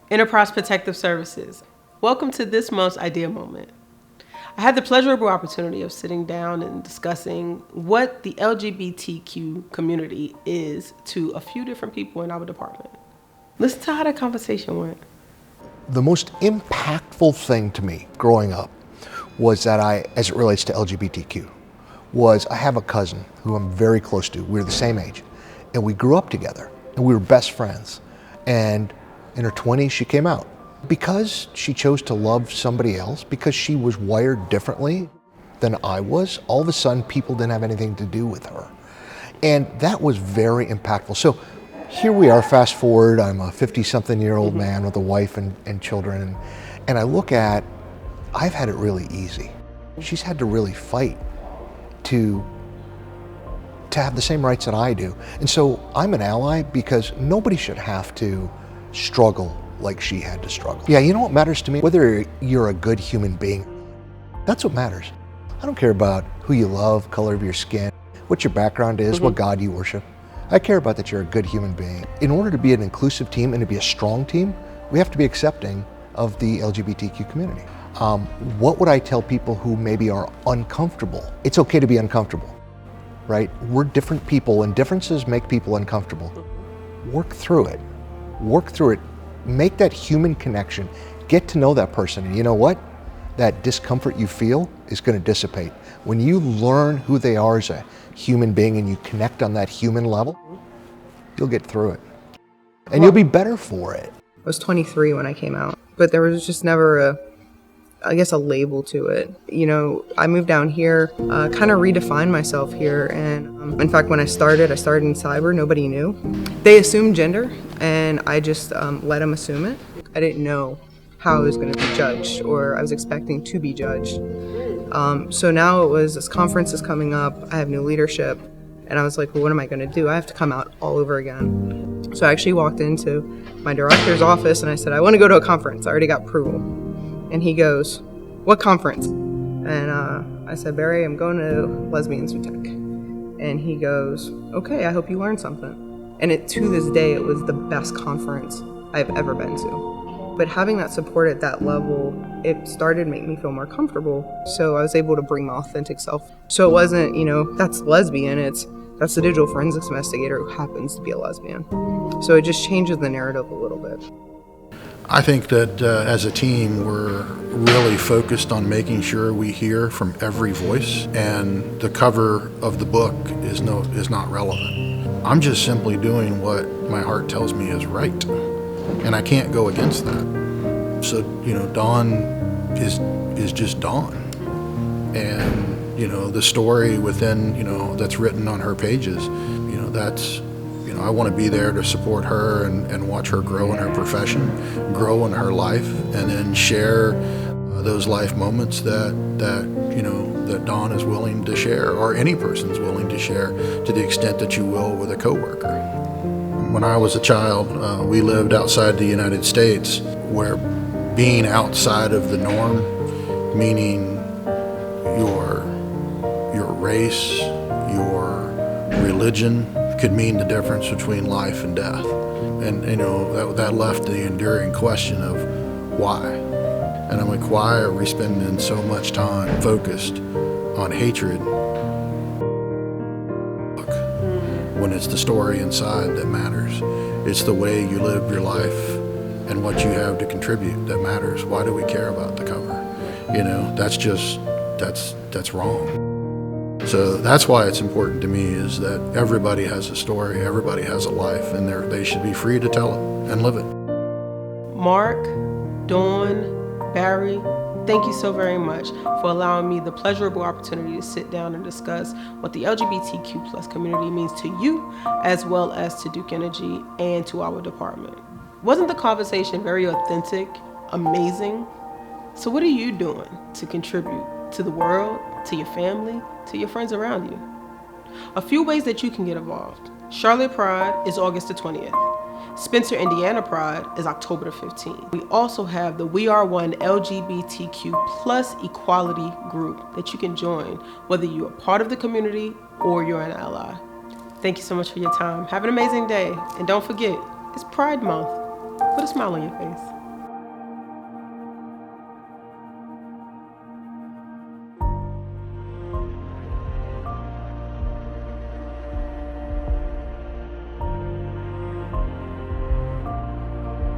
Enterprise Protective Services. Welcome to this month's Idea Moment. I had the pleasurable opportunity of sitting down and discussing what the LGBTQ community is to a few different people in our department. Listen to how that conversation went. The most impactful thing to me growing up was that as it relates to LGBTQ, was I have a cousin who I'm very close to. We're the same age, and we grew up together, and we were best friends. And in her 20s, she came out. Because she chose to love somebody else, because she was wired differently than I was, all of a sudden people didn't have anything to do with her. And that was very impactful. So here we are, fast forward, I'm a 50-something-year-old man with a wife and children, and I look at, I've had it really easy. She's had to really fight to have the same rights that I do. And so I'm an ally because nobody should have to struggle like she had to struggle. Yeah, you know what matters to me? Whether you're a good human being, that's what matters. I don't care about who you love, color of your skin, what your background is, what God you worship. I care about that you're a good human being. In order to be an inclusive team and to be a strong team, we have to be accepting of the LGBTQ community. What would I tell people who maybe are uncomfortable? It's okay to be uncomfortable, right? We're different people and differences make people uncomfortable. Work through it. Work through it. Make that human connection. Get to know that person. And you know what? That discomfort you feel is going to dissipate. When you learn who they are as a human being and you connect on that human level, you'll get through it. And you'll be better for it. I was 23 when I came out, but there was just never a label to it. You know, I moved down here, kind of redefined myself here. And in fact, when I started in cyber, nobody knew. They assumed gender, and I just let them assume it. I didn't know how I was going to be judged, or I was expecting to be judged. So now it was, this conference is coming up, I have new leadership, and I was like, well, what am I going to do? I have to come out all over again. So I actually walked into my director's office and I said, I want to go to a conference. I already got approval. And he goes, what conference? And I said, Barry, I'm going to Lesbians Who Tech. And he goes, okay, I hope you learned something. And to this day, it was the best conference I've ever been to. But having that support at that level, it started to make me feel more comfortable. So I was able to bring my authentic self. So it wasn't, that's lesbian, that's the digital forensics investigator who happens to be a lesbian. So it just changes the narrative a little bit. I think that as a team, we're really focused on making sure we hear from every voice, and the cover of the book is not relevant. I'm just simply doing what my heart tells me is right, and I can't go against that. So, Dawn is just Dawn, and the story within that's written on her pages, that's. I want to be there to support her and watch her grow in her profession, grow in her life, and then share those life moments that Dawn is willing to share, or any person's willing to share, to the extent that you will with a coworker. When I was a child, we lived outside the United States, where being outside of the norm, meaning your race, your religion, could mean the difference between life and death. And that left the enduring question of why. And I'm like, why are we spending so much time focused on hatred when it's the story inside that matters? It's the way you live your life and what you have to contribute that matters. Why do we care about the cover? That's wrong. So that's why it's important to me, is that everybody has a story, everybody has a life, and they should be free to tell it and live it. Mark, Dawn, Barry, thank you so very much for allowing me the pleasurable opportunity to sit down and discuss what the LGBTQ plus community means to you, as well as to Duke Energy and to our department. Wasn't the conversation very authentic, amazing? So what are you doing to contribute to the world, to your family, to your friends around you? A few ways that you can get involved. Charlotte Pride is August the 20th. Spencer, Indiana Pride is October the 15th. We also have the We Are One LGBTQ plus equality group that you can join, whether you're a part of the community or you're an ally. Thank you so much for your time. Have an amazing day. And don't forget, it's Pride Month. Put a smile on your face.